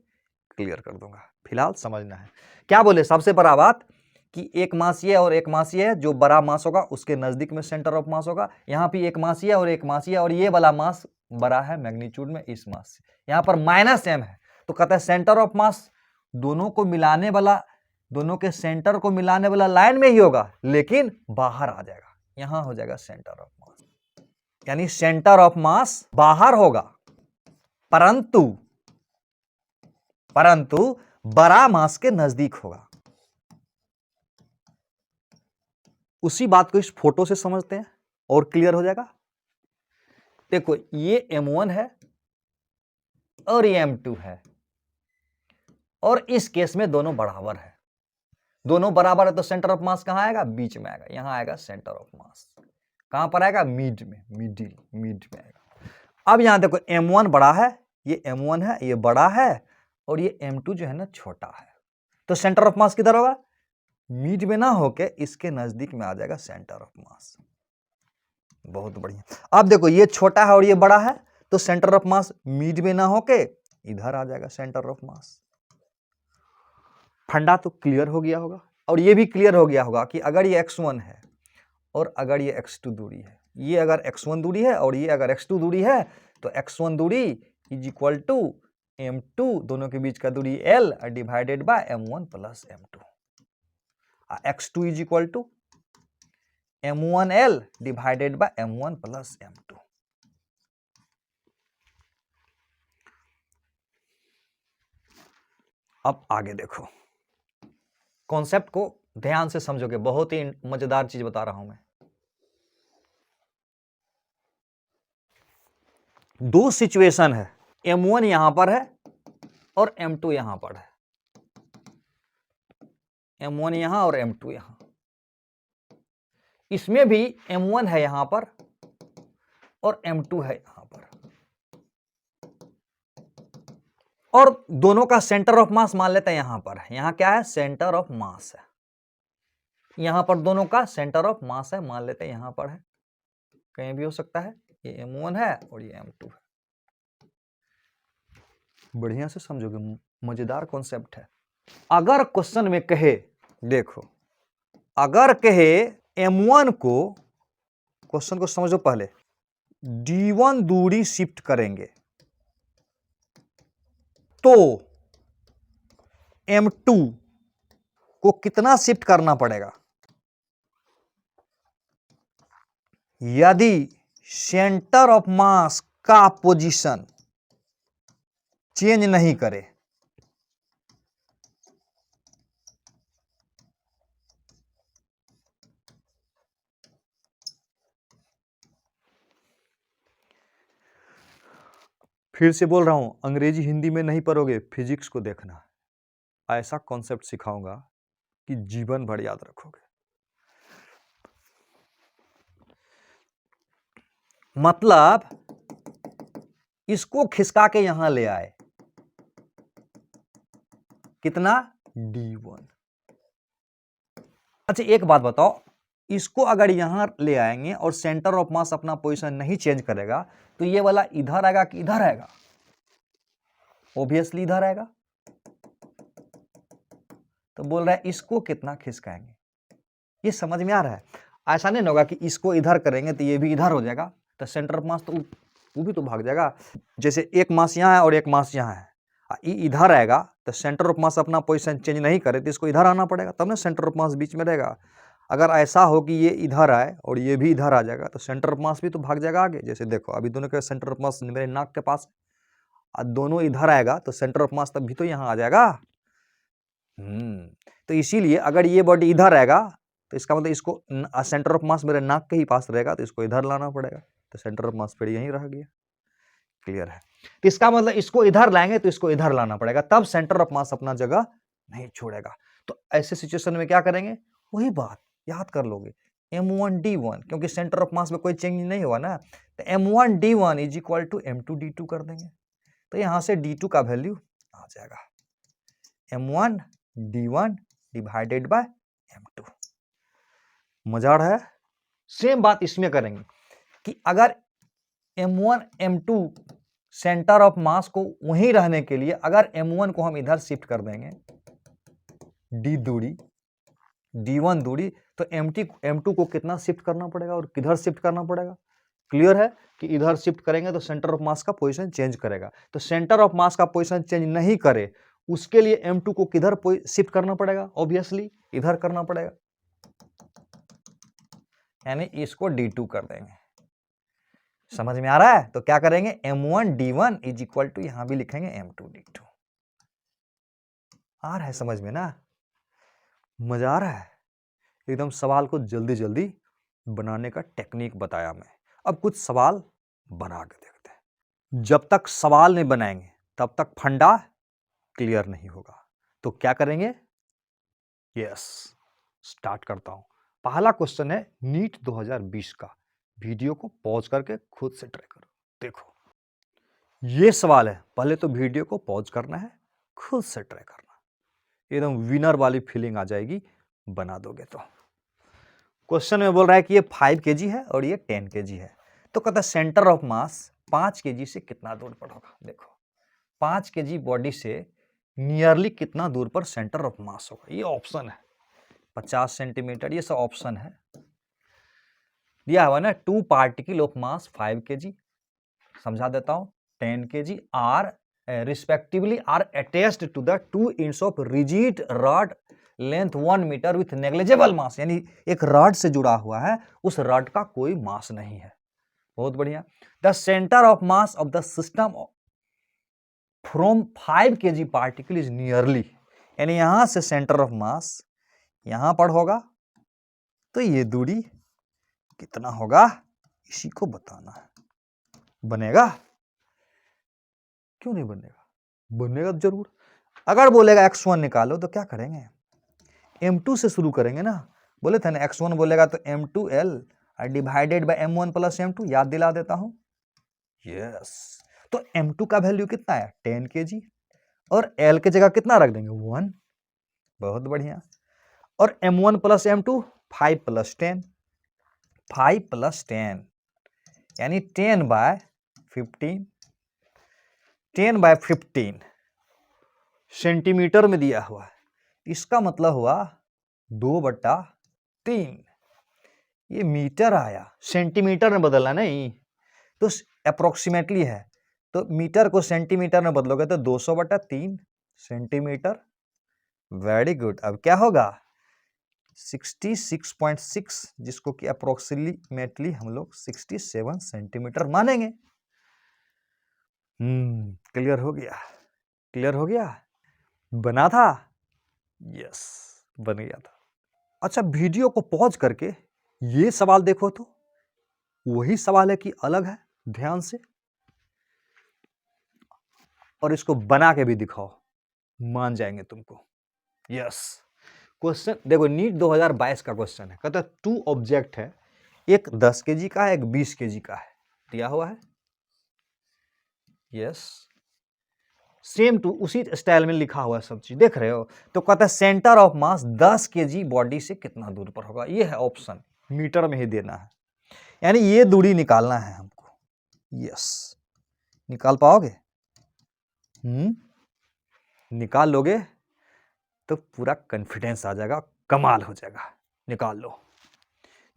क्लियर कर दूंगा, फिलहाल समझना है। क्या बोले, सबसे बड़ा बात कि एक मास ये और एक मास ये है, जो बड़ा मास होगा उसके नजदीक में सेंटर ऑफ मास होगा। यहाँ पे एक मास ये और एक मास ये, और ये वाला मास बड़ा है मैग्नीट्यूड में इस मास से, यहाँ पर माइनस m है, तो कहता है सेंटर ऑफ मास दोनों को मिलाने वाला, दोनों के सेंटर को मिलाने वाला लाइन में ही होगा, लेकिन बाहर आ जाएगा, यहां हो जाएगा सेंटर ऑफ मास। यानी सेंटर ऑफ मास बाहर होगा, परंतु बड़ा मास के नजदीक होगा। उसी बात को इस फोटो से समझते हैं और क्लियर हो जाएगा। देखो ये M1 है और ये M2 है, और इस केस में दोनों बराबर है। दोनों बराबर है तो सेंटर ऑफ मास कहां आएगा? बीच में आएगा, यहां आएगा सेंटर ऑफ मास। कहां पर आएगा? मिड में, मिड में आएगा। अब यहां देखो M1 बड़ा है, ये M1 है, ये बड़ा है, और ये M2 जो है ना छोटा है, तो सेंटर ऑफ मास किधर होगा? मिड में ना होके इसके नजदीक में आ जाएगा सेंटर ऑफ मास। बहुत बढ़िया। अब देखो ये छोटा है और ये बड़ा है, तो सेंटर ऑफ मास मिड में ना होके इधर आ जाएगा सेंटर ऑफ मास। फंडा तो क्लियर हो गया होगा, और ये भी क्लियर हो गया होगा कि अगर ये x1 है और अगर ये x2 दूरी है, ये अगर x1 दूरी है और ये अगर x2 दूरी है, तो x1 दूरी इज इक्वल टू m2, दोनों के बीच का दूरी l divided by m1 plus m2। x2 is equal to m1l divided by m1 plus m2। अब आगे देखो, कॉन्सेप्ट को ध्यान से समझोगे, बहुत ही मजेदार चीज बता रहा हूं मैं। दो सिचुएशन है, M1 यहां पर है और M2 यहां पर है। M1 यहां और M2 यहां। इसमें भी M1 है यहां पर और M2 है यहां पर, और दोनों का सेंटर ऑफ मास मान लेते हैं यहां पर है। यहां क्या है? सेंटर ऑफ मास है। यहां पर दोनों का सेंटर ऑफ मास है, मान लेते हैं यहां पर है, कहीं भी हो सकता है। ये M1 है और ये M2 है। बढ़िया से समझोगे, मजेदार कॉन्सेप्ट है। अगर क्वेश्चन में कहे, देखो अगर कहे M1 को, क्वेश्चन को समझो पहले, D1 दूरी शिफ्ट करेंगे तो M2 को कितना शिफ्ट करना पड़ेगा? यदि सेंटर ऑफ मास का पोजीशन चेंज नहीं करे, फिर से बोल रहा हूं, अंग्रेजी हिंदी में नहीं पढ़ोगे, फिजिक्स को देखना। ऐसा कॉन्सेप्ट सिखाऊंगा कि जीवन भर याद रखोगे। मतलब इसको खिसका के यहां ले आए, कितना? D1। अच्छा एक बात बताओ, इसको अगर यहां ले आएंगे और सेंटर ऑफ मास अपना पोजीशन नहीं चेंज करेगा, तो ये वाला इधर आएगा कि इधर आएगा? ऑब्वियसली इधर आएगा। तो बोल रहा है इसको कितना खिसकाएंगे। ये समझ में आ रहा है? ऐसा नहीं होगा कि इसको इधर करेंगे तो ये भी इधर हो जाएगा, तो सेंटर ऑफ मास तो वो भी तो भाग जाएगा। जैसे एक मास यहाँ है और एक मास यहाँ है, इधर आएगा तो सेंटर ऑफ मास अपना पोजीशन चेंज नहीं करे तो इसको इधर आना पड़ेगा, तब ना सेंटर ऑफ मास बीच में रहेगा। अगर ऐसा हो कि ये इधर आए और ये भी इधर आ जाएगा, तो सेंटर ऑफ मास भी तो भाग जाएगा आगे। जैसे देखो अभी दोनों के सेंटर ऑफ मास मेरे नाक के पास, दोनों इधर आएगा तो सेंटर ऑफ मास तब भी तो यहाँ आ जाएगा। तो इसीलिए अगर ये बॉडी इधर आएगा तो इसका मतलब इसको सेंटर ऑफ मास मेरे नाक के ही पास रहेगा, तो इसको इधर लाना पड़ेगा, तो सेंटर ऑफ मास फिर यहीं रह गया। क्लियर है? तो इसका मतलब इसको इधर लाएंगे तो इसको इधर लाना पड़ेगा, तब सेंटर ऑफ मास अपना जगह नहीं छोड़ेगा। तो ऐसे सिचुएशन में क्या करेंगे? वही बात याद कर लोगे, M1D1, क्योंकि सेंटर ऑफ मास में कोई चेंज नहीं हुआ ना, तो M1D1 is equal to M2D2 कर देंगे, तो यहां से D2 का वैल्यू आ जाएगा M1D1 डिवाइडेड बाय M2। मजा आ रहा है? सेम बात इसमें करेंगे कि अगर M1 M2 सेंटर ऑफ मास को वहीं रहने के लिए अगर M1 को हम इधर शिफ्ट कर देंगे D दूरी, D1 दूरी, तो M2 को कितना शिफ्ट करना पड़ेगा और किधर शिफ्ट करना पड़ेगा? क्लियर है कि इधर शिफ्ट करेंगे तो सेंटर ऑफ मास का पोजीशन चेंज करेगा, तो सेंटर ऑफ मास का पोजीशन चेंज नहीं करे उसके लिए M2 को किधर शिफ्ट करना पड़ेगा? ऑब्वियसली इधर करना पड़ेगा, यानी इसको D2 कर देंगे। समझ में आ रहा है? तो क्या करेंगे, M1 D1 is equal to, यहां भी लिखेंगे M2 D2। आ रहा है समझ में ना? मजा आ रहा है? एकदम सवाल को जल्दी जल्दी बनाने का टेक्निक बताया मैं। अब कुछ सवाल बना के देखते हैं। जब तक सवाल नहीं बनाएंगे तब तक फंडा क्लियर नहीं होगा। तो क्या करेंगे? यस, स्टार्ट करता हूं। पहला क्वेश्चन है नीट 2020 का। वीडियो को पॉज करके खुद से ट्राई करो। देखो ये सवाल है, पहले तो वीडियो को पॉज करना है, खुद से ट्राई करना, एकदम विनर वाली फीलिंग आ जाएगी, बना दोगे तो। क्वेश्चन में बोल रहा है कि ये 5 kg है और ये 10 kg है। तो कहता है सेंटर ऑफ मास 5 kg से कितना दूर पर होगा। देखो 5 kg बॉडी से नियरली कितना दूर पर सेंटर ऑफ मास होगा, ये ऑप्शन है। 50 सेंटीमीटर, ये सब ऑप्शन है। दिया हुआ ना 2 पार्टिकल ऑफ मास 5 kg, समझा देता हूं, 10 kg are respectively are attached to the 2 ends of rigid rod length 1 metre with negligible mass, यानी एक रॉड से जुड़ा हुआ है, उस रॉड का कोई मास नहीं है। बहुत बढ़िया। The centre of mass of the system from 5 kg particle is nearly, यानी यहां से सेंटर ऑफ मास यहां पर होगा, तो ये दूरी कितना होगा इसी को बताना है। बनेगा? क्यों नहीं बनेगा? बनेगा जरूर। अगर बोलेगा x1 निकालो तो क्या करेंगे, M2 से शुरू करेंगे ना। बोले थे ना x1 बोलेगा तो M2L divided by M1 plus M2, याद दिला देता हूं। यस, तो M2 का वैल्यू कितना है 10 kg और L की जगह कितना रख देंगे 1। बहुत बढ़िया। और M1 plus M2 5 plus 10, 5 plus 10 यानी 10 बाय 15, 10 बाय 15 सेंटीमीटर में दिया हुआ है। इसका मतलब हुआ 2/3। ये मीटर आया, सेंटीमीटर में बदलना नहीं, तो अप्रोक्सीमेटली है, तो मीटर को सेंटीमीटर में बदलोगे तो 200/3 सेंटीमीटर। Very good. अब क्या होगा 66.6, जिसको कि अप्रोक्सीमेटली हम लोग 67 सेंटीमीटर मानेंगे। क्लियर हो गया? क्लियर हो गया? बना था? यस, बन गया था। अच्छा, वीडियो को पॉज करके ये सवाल देखो तो वही सवाल है कि अलग है, ध्यान से, और इसको बना के भी दिखाओ, मान जाएंगे तुमको। यस, क्वेश्चन देखो, नीट 2022 का क्वेश्चन है। कहता है 2 ऑब्जेक्ट है, एक 10 kg का है, एक 20 kg का है, दिया हुआ है। यस, सेम टू उसी स्टाइल में लिखा हुआ है सब चीज, देख रहे हो। तो कहता है centre of mass 10 kg body से कितना दूर पर होगा, ये है ऑप्शन, मीटर में ही देना है, यानी ये दूरी निकालना है हमको। यस, निकाल पाओगे? निकाल लोगे तो पूरा कॉन्फिडेंस आ जाएगा, कमाल हो जाएगा। निकाल लो,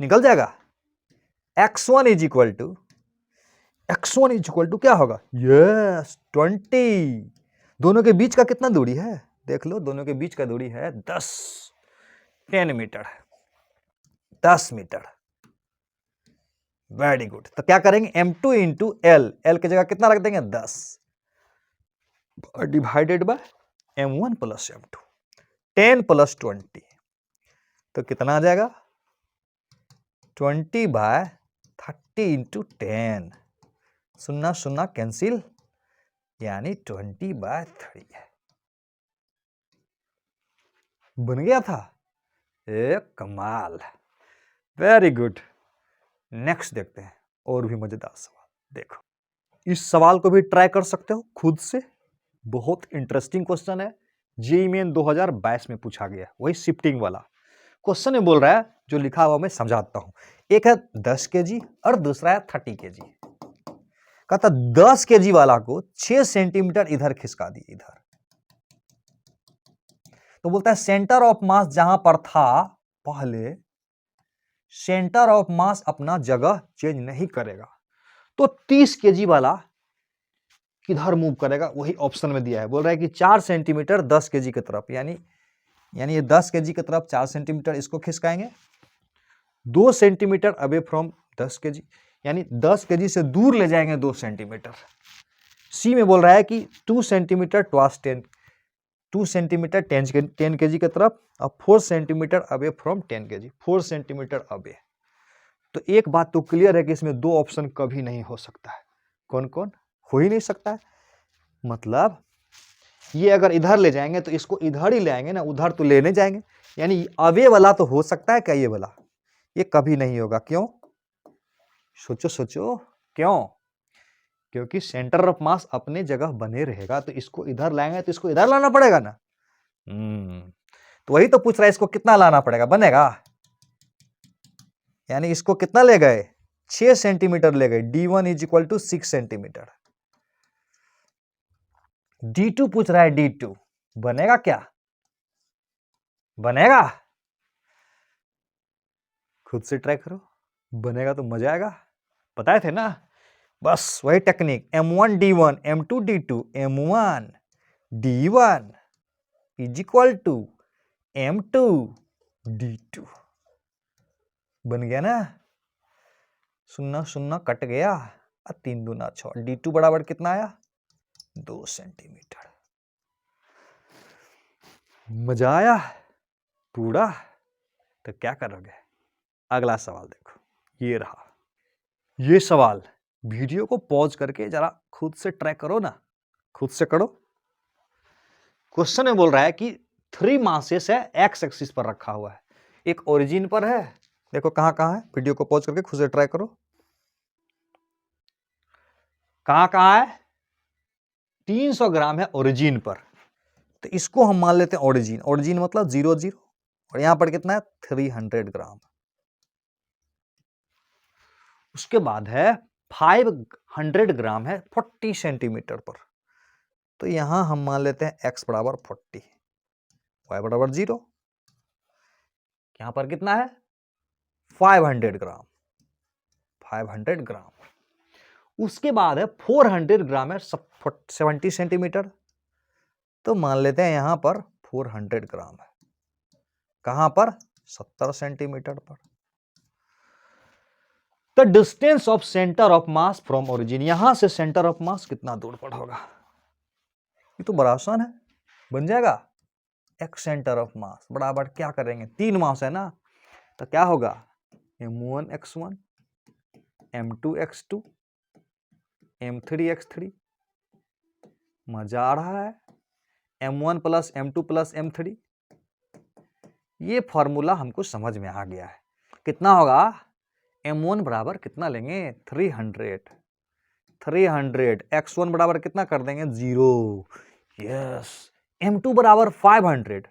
निकल जाएगा। x1 इज इक्वल टू क्या होगा, यस 20। दोनों के बीच का कितना दूरी है, देख लो, दोनों के बीच का दूरी है 10 मीटर, 10 मीटर। Very good. तो क्या करेंगे, M2 इंटू L, L की जगह कितना रख देंगे 10 divided by M1 plus M2, 10 plus 20, तो कितना आ जाएगा 20/30 इंटू 10, 0 कैंसिल, यानी 20/3 है। बन गया था, एक कमाल। Very good. नेक्स्ट देखते हैं और भी मजेदार सवाल। देखो, इस सवाल को भी ट्राई कर सकते हो खुद से, बहुत इंटरेस्टिंग क्वेश्चन है, जेईई मेन 2022 में पूछा गया, वही शिफ्टिंग वाला क्वेश्चन में बोल रहा है, जो लिखा हुआ मैं समझाता हूं। एक है 10 kg और दूसरा है 30 kg। कहता 10 kg वाला को 6 सेंटीमीटर इधर खिसका दिए, इधर। तो बोलता है सेंटर ऑफ मास जहां पर था पहले, सेंटर ऑफ मास अपना जगह चेंज नहीं करेगा। तो 30 kg वाला किधर मूव करेगा वही ऑप्शन में दिया है। बोल रहा है कि 4 सेंटीमीटर 10 केजी की तरफ, यानी ये 10 केजी की तरफ 4 सेंटीमीटर इसको खिसकाएंगे। 2 सेंटीमीटर अवे फ्रॉम 10 केजी, यानी 10 केजी से दूर ले जाएंगे 2 सेंटीमीटर। सी में बोल रहा है कि 2 सेंटीमीटर टॉस 10, 2 सेंटीमीटर 10 केजी की तरफ और 4 centimetre away from 10 KG, 4 centimetre away. तो एक बात तो क्लियर है कि इसमें 2 ऑप्शन कभी नहीं हो सकता है। कौन कौन? हो ही नहीं सकता है। मतलब ये अगर इधर ले जाएंगे तो इसको इधर ही ले आएंगे ना, उधर तो लेने जाएंगे। यानी अवे वाला तो हो सकता है क्या, ये वाला? ये कभी नहीं होगा। क्यों? सोचो सोचो, क्यों? क्योंकि सेंटर ऑफ मास अपने जगह बने रहेगा, तो इसको इधर लाएंगे तो इसको इधर लाना पड़ेगा ना। तो वही तो पूछ रहा है, इसको कितना लाना पड़ेगा, बनेगा? यानी इसको कितना ले गए? 6 सेंटीमीटर ले गए। D1 is equal to 6 centimetre. D2 पूछ रहा है, D2 बनेगा क्या? बनेगा? खुद से ट्राई करो, बनेगा तो मजा आएगा। बताए थे ना, बस वही technique. M1 D1 M2 D2 M1 D1 is equal to M2 D2। बन गया ना? सुन्ना सुन्ना कट गया, 3 दूना 6। D2 बराबर कितना आया? 2 सेंटीमीटर। मजा आया पूरा? तो क्या करोगे? अगला सवाल देखो, ये रहा। ये सवाल वीडियो को पॉज करके जरा खुद से ट्राई करो ना, खुद से करो। क्वेश्चन में बोल रहा है कि 3 मासेस है, एक्स एक्सिस पर रखा हुआ है, एक ओरिजिन पर है। देखो कहां कहां है, वीडियो को पॉज करके खुद से ट्राई करो। कहां कहां है? 300 ग्राम है ओरिजिन पर, तो इसको हम मान लेते हैं ओरिजिन। ओरिजिन मतलब 0 0, और यहां पर कितना है? 300 ग्राम। उसके बाद है 500 ग्राम है 40 सेंटीमीटर पर, तो यहां हम मान लेते हैं x बराबर 40, y बराबर 0। यहां पर कितना है? 500 ग्राम, 500 ग्राम। उसके बाद है 400 ग्राम है 70 सेंटीमीटर, तो मान लेते हैं यहां पर 400 ग्राम है। कहां पर? 70 सेंटीमीटर पर। The distance of centre of mass from origin, यहां से सेंटर ऑफ मास कितना दूर पर होगा? ये तो बड़ा आसान है, बन जाएगा। एक्स सेंटर ऑफ मास बराबर क्या करेंगे? 3 मास है ना, तो क्या होगा? M1 x1 M2 x2 M3 x3। मजा आ रहा है? M1 plus M2 plus M3, ये फॉर्मूला हमको समझ में आ गया है। कितना होगा? M1 बराबर कितना लेंगे? 300 x1 बराबर कितना कर देंगे? 0। यस। M2 बराबर 500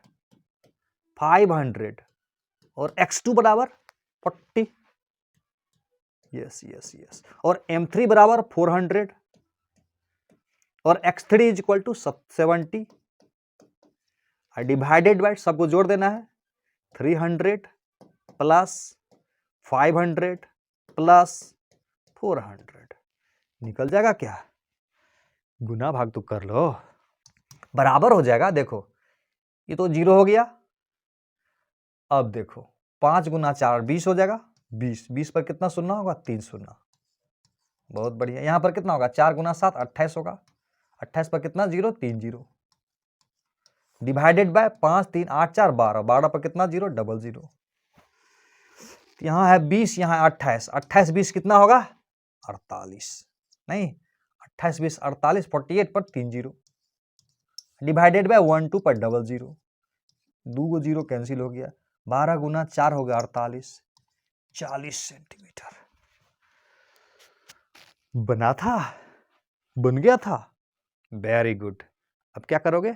और x2 बराबर 40। Yes yes yes. और M3 बराबर 400 और x3 is equal to 70। Divided by, सबको जोड़ देना है। 300 प्लस 500 प्लस 400, निकल जाएगा क्या? गुना भाग तो कर लो, बराबर हो जाएगा। देखो ये तो 0 हो गया। अब देखो 5 गुना 4 20 हो जाएगा। 20 पर कितना शून्य होगा? 3 शून्य। बहुत बढ़िया। यहां पर कितना होगा? 4 गुना 7 28 होगा। 28 पर कितना? 0 3 0। डिवाइडेड बाय 5 3 8 4 12, 12 पर कितना? 0 00। यहां है 20, यहां है 28, 28 20 कितना होगा? 48। नहीं, 28 20 48, 48 पर 3 0। डिवाइडेड बाय 1 2 पर 00, 2 0 कैंसिल हो गया। 12 गुना 4 हो गया 48, 40 सेंटीमीटर। बना था, बन गया था। Very good. अब क्या करोगे?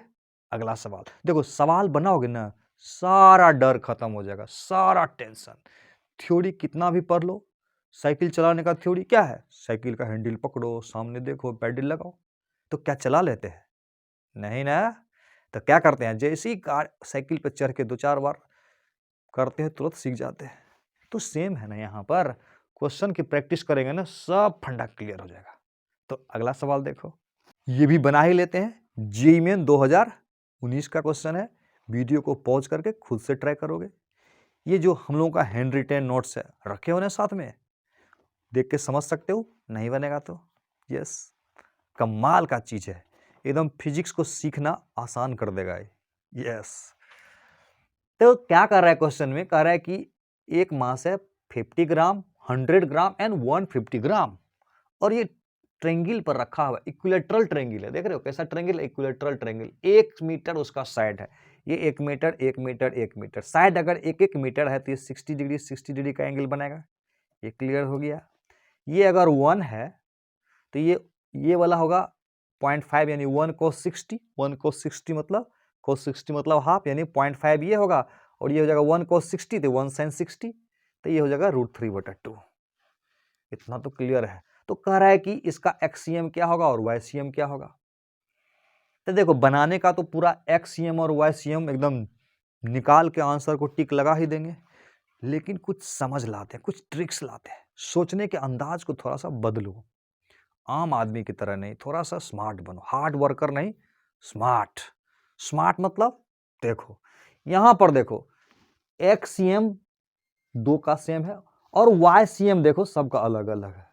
अगला सवाल देखो। सवाल बनाओगे ना, सारा डर खत्म हो जाएगा, सारा टेंशन। थ्योरी कितना भी पढ़ लो, साइकिल चलाने का थ्योरी क्या है? साइकिल का हैंडल पकड़ो, सामने देखो, पैडल लगाओ। तो क्या चला लेते हैं? नहीं ना। तो क्या करते हैं? जैसे ही कार साइकिल पर चढ़ के 2-4 बार करते हैं तुरंत सीख जाते हैं। तो सेम है ना, यहाँ पर क्वेश्चन की प्रैक्टिस करेंगे ना, सब फंडा क्लियर हो जाएगा। तो अगला सवाल देखो। ये भी बना ही लेते हैं। जेईई मेन 2019 का क्वेश्चन है, वीडियो को पॉज करके खुद से ट्राई करोगे। ये जो हम लोगों का हैंड रिटेन नोट्स है रखे होने साथ में, देख के समझ सकते हो, नहीं बनेगा तो यस, कमाल का चीज है, एकदम फिजिक्स को सीखना आसान कर देगा ये। यस, तो क्या कर रहा है क्वेश्चन में, कह रहा है कि एक मास है 50 ग्राम, 100 ग्राम एंड 150 ग्राम, और ये ट्रेंगल पर रखा हुआ है, इक्विलेटरल ट्रेंगल है, देख रहे हो कैसा ट्रेंगल है, इक्विलेटरल ट्रेंगल, 1 मीटर उसका साइड है, ये 1 मीटर 1 मीटर 1 मीटर, साइड अगर 1 मीटर है तो ये 60 डिग्री का एंगल बनेगा। ये क्लियर हो गया। ये अगर 1 है तो ये वाला होगा 0.5 यानी 1 cos 60, 1 cos 60 मतलब cos 60 मतलब हाफ, यानी 0.5 ये होगा, और ये हो जाएगा 1 cos 60 तो 1 sin 60, तो ये हो जाएगा √3/2। इतना तो क्लियर है। तो कह रहा है कि इसका एक्सीएम क्या होगा और वाईसीएम क्या होगा। तो देखो बनाने का तो पूरा एक्सीएम और वाईसीएम एकदम निकाल के आंसर को टिक लगा ही देंगे, लेकिन कुछ समझ लाते हैं, कुछ ट्रिक्स लाते हैं, सोचने के अंदाज को थोड़ा सा बदलो, आम आदमी की तरह नहीं, थोड़ा सा स्मार्ट बनो, हार्ड वर्कर नहीं, स्मार्ट। स्मार्ट मतलब देखो यहां पर देखो, एक्सीएम 2 का सेम है और वाईसीएम देखो सबका अलग अलग है।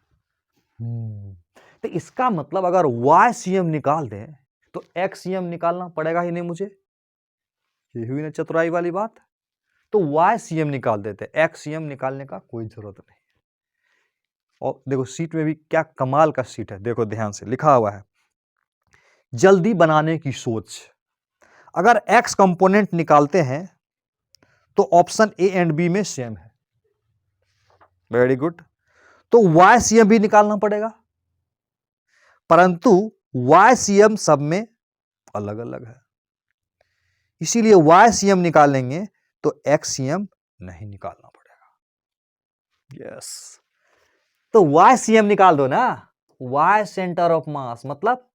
तो इसका मतलब अगर वाईसीएम निकाल दें तो एक्सीएम निकालना पड़ेगा ही नहीं मुझे, ये हुई ना चतुराई वाली बात। तो वाईसीएम निकाल देते, एक्सीएम निकालने का कोई जरूरत नहीं। और देखो सीट में भी क्या कमाल का सीट है, देखो ध्यान से लिखा हुआ है, जल्दी बनाने की सोच। अगर एक्स कंपोनेंट निकालते हैं तो ऑप्शन ए एंड बी में सेम है, वेरी गुड। तो वाईसीएम भी निकालना पड़ेगा, परंतु वाईसीएम सब में अलग अलग है, इसीलिए वाईसीएम निकालेंगे तो एक्ससीएम नहीं निकालना पड़ेगा। यस, तो वाईसीएम निकाल दो ना, वाई सेंटर ऑफ मास मतलब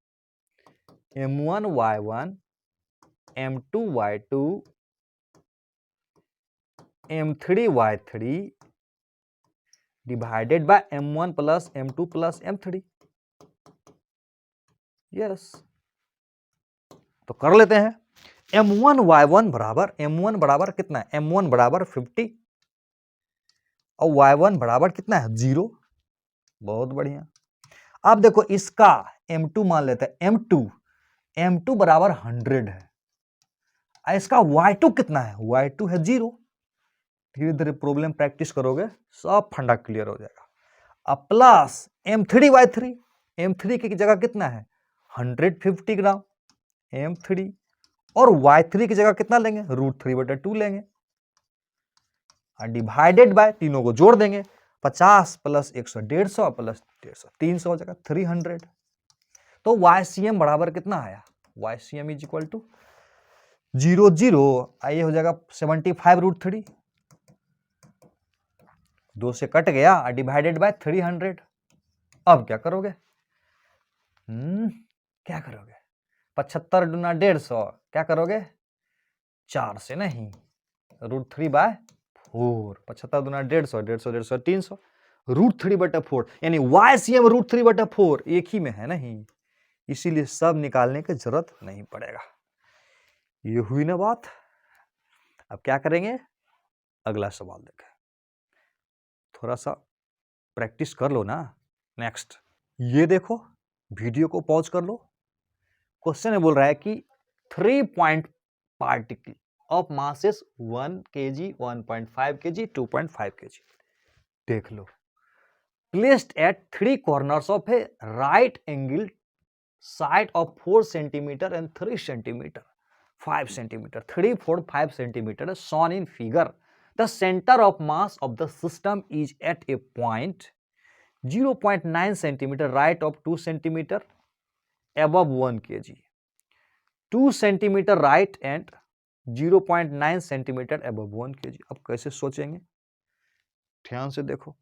m1 y1 m2 y2 m3 y3 divided by m1 plus m2 plus m3। Yes, तो कर लेते हैं। m1 y1 बराबर, m1 बराबर कितना है, m1 बराबर 50 और y1 बराबर कितना है 0। बहुत बढ़िया। अब देखो इसका m2 मान लेते हैं, m2 बराबर 100 है, इसका y2 कितना है, y2 है 0। धीरे धीरे प्रॉब्लम प्रैक्टिस करोगे सब फंडा क्लियर हो जाएगा। अब प्लस m3 y3, m3 की जगह कितना है 150 ग्राम m3, और y3 की जगह कितना लेंगे √3/2 लेंगे, डिवाइडेड बाय, तीनों को जोड़ देंगे, 50 प्लस 100 150 प्लस 150 300 हो जाएगा 300। तो YCM बराबर कितना आया, YCM इज इक्वल टू 0 0, आइए हो जाएगा 75√3, 2 से कट गया, डिवाइडेड बाय 300। अब क्या करोगे, क्या करोगे, 75 गुना 150 क्या करोगे 4 से नहीं, √3/4, 75 गुना 150, 150 150 300, √3/4, यानी YCM √3/4 एक ही में है नहीं, इसीलिए सब निकालने की जरूरत नहीं पड़ेगा। ये हुई ना बात। अब क्या करेंगे, अगला सवाल देखें, थोड़ा सा प्रैक्टिस कर लो ना। नेक्स्ट, ये देखो, वीडियो को पॉज कर लो। क्वेश्चन में बोल रहा है कि 3 point particle of masses 1 kg, 1.5 kg, 2.5 kg, देख लो, placed at 3 corners of a right angle side of 4 centimeter and 3 centimeter, 5 centimeter, 3, 4, 5 centimeter is shown in figure. The center of mass of the system is at a point 0.9 centimeter right of 2 centimeter above 1 kg, 2 centimeter right and 0.9 centimetre above 1 kg। अब कैसे सोचेंगे, ध्यान से देखो,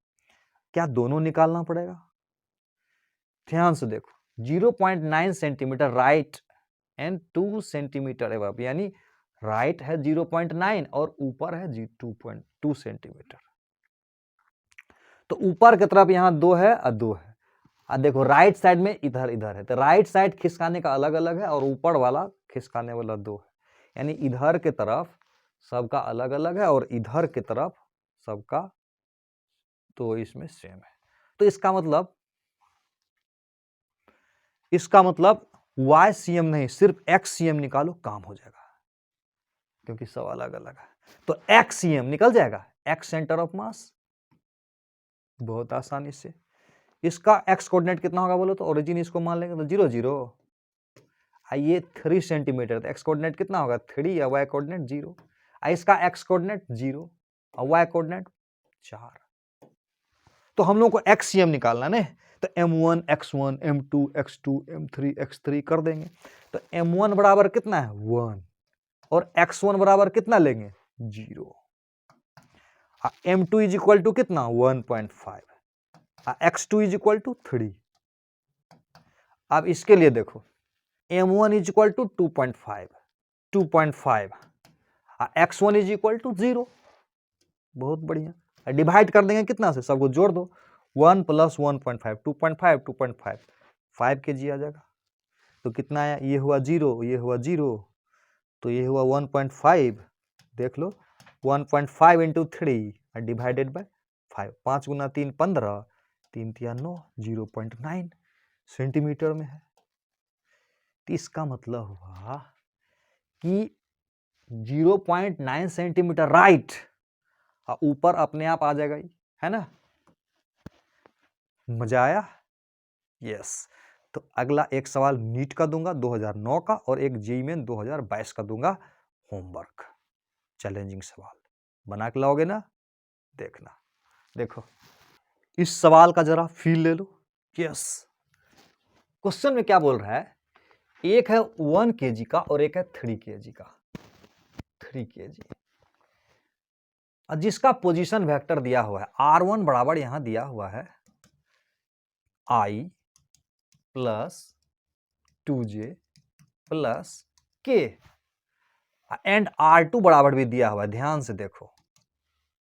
क्या दोनों निकालना पड़ेगा, ध्यान से देखो, 0.9 centimetre right and 2 centimetre above, यानी राइट है 0.9 और ऊपर है 2.2 सेंटीमीटर। तो ऊपर की तरफ यहां 2 है और 2 है, देखो राइट साइड में इधर इधर है, तो राइट साइड खिसकाने का अलग अलग है और ऊपर वाला खिसकाने वाला 2 है, यानी इधर के तरफ सबका अलग अलग है और इधर की तरफ सबका तो इसमें सेम है। तो इसका मतलब y CM नहीं, सिर्फ x CM निकालो, काम हो जाएगा, क्योंकि सब अलग अलग है। तो x CM निकल जाएगा, x सेंटर ऑफ मास, बहुत आसानी से। इसका x कोऑर्डिनेट कितना होगा बोलो तो, ओरिजिन इसको मान लेंगे तो 0 0, ये 3 सेंटीमीटर, तो x कोऑर्डिनेट कितना होगा 3 या y कोऑर्डिनेट 0, इसका x कोऑर्डिनेट 0 और y कोऑर्डिनेट 4। तो हम लोग को x CM निकालना है, तो m1 x1 m2 x2 m3 x3 कर देंगे। तो m1 बराबर कितना है 1 और x1 बराबर कितना लेंगे 0, m2 इज इक्वल टू कितना 1.5, x2 इज इक्वल टू 3। अब इसके लिए देखो m1 is equal to 2.5 x1 is equal to 0, बहुत बढ़िया। डिवाइड कर देंगे कितना से, सबको जोड़ दो, 1 प्लस 1.5 2.5 5 kg आ जाएगा। तो कितना आया, ये हुआ 0 ये हुआ 0, तो ये हुआ 1.5, देख लो 1.5 इंटू 3 डिवाइडेड बाय 5, 5 गुना 3 15, 3 तिया 9, 0.9 सेंटीमीटर में है। तो इसका मतलब हुआ कि 0.9 सेंटीमीटर राइट, ऊपर अपने आप आ जाएगा, है ना। मजा आया, यस। तो अगला एक सवाल नीट का दूंगा 2009 का और एक जेईई मेन 2022 का दूंगा होमवर्क, चैलेंजिंग सवाल बना के लाओगे ना, देखना। देखो इस सवाल का जरा फील ले लो, यस। क्वेश्चन में क्या बोल रहा है, एक है 1 kg का और एक है 3 kg का, 3 kg, जिसका पोजीशन वेक्टर दिया हुआ है r1 बराबर यहां दिया हुआ है i plus 2j plus k and r2 बराबर भी दिया हुआ है, ध्यान से देखो,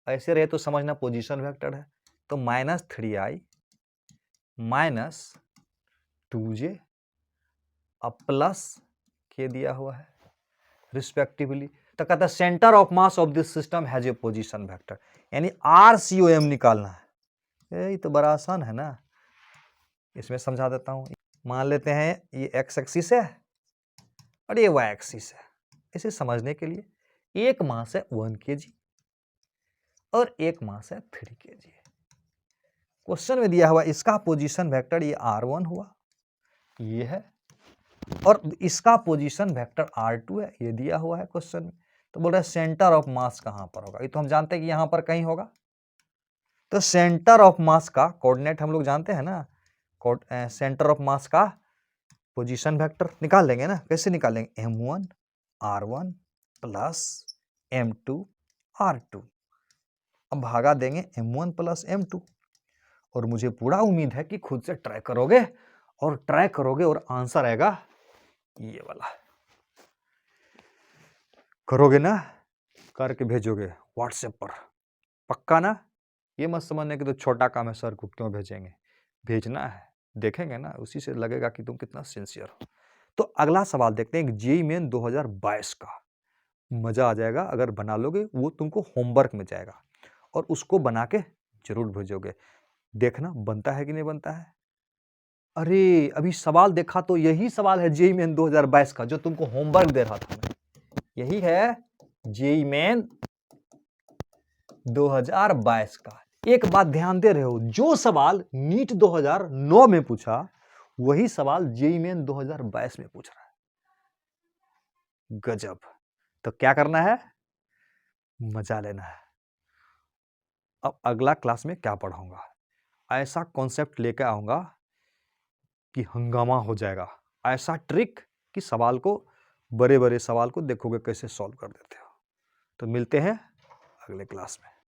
ऐसे रहे तो समझना पोजीशन वेक्टर है। तो -3i माइनस 2j अब प्लस k दिया हुआ है रिस्पेक्टिवली। तो कहता है centre of mass of this system has a position vector, यानी RCOM निकालना है। ये तो बड़ा आसान है ना, इसमें समझा देता हूं। मान लेते हैं ये x एक्सिस है और ये y एक्सिस है। इसे समझने के लिए एक मास है 1 kg और एक मास है 3 kg। क्वेश्चन में दिया हुआ इसका पोजीशन वेक्टर ये r1 हुआ, ये है, और इसका पोजीशन वेक्टर r2 है, ये दिया हुआ है क्वेश्चन में। तो बोल रहा है सेंटर ऑफ मास कहां पर होगा, ये तो हम जानते हैं कि यहां पर कहीं होगा। तो सेंटर ऑफ मास का कोऑर्डिनेट हम लोग जानते हैं ना, सेंटर ऑफ मास का पोजीशन वेक्टर निकाल लेंगे ना। कैसे निकालेंगे, m1 r1 plus m2 r2, अब भागा देंगे m1 प्लस m2, और मुझे पूरा उम्मीद है कि खुद से ट्राई करोगे और आंसर आएगा ये वाला। करोगे ना, करके भेजोगे व्हाट्सएप पर, पक्का ना। ये मत समझने कि तो छोटा काम है सर को क्यों भेजेंगे, भेजना है, देखेंगे ना, उसी से लगेगा कि तुम कितना सिंसियर हो। तो अगला सवाल देखते हैं जेईई मेन 2022 का, मजा आ जाएगा अगर बना लोगे, वो तुमको होमवर्क में जाएगा और उसको बना के जरूर भेजोगे, देखना बनता है कि नहीं बनता है। अरे अभी सवाल देखा तो यही सवाल है जेईई मेन 2022 का जो तुमको होमवर्क दे रहा था मैं, यही है जेईई मेन 2022 का। एक बात ध्यान दे रहे हो, जो सवाल नीट 2009 में पूछा वही सवाल जेईई मेन 2022 में पूछ रहा है, गजब। तो क्या करना है, मजा लेना है। अब अगला क्लास में क्या पढ़ाऊंगा, ऐसा कॉन्सेप्ट लेकर आऊंगा कि हंगामा हो जाएगा, ऐसा ट्रिक कि सवाल को, बड़े बड़े सवाल को देखोगे कैसे सॉल्व कर देते हो। तो मिलते हैं अगले क्लास में।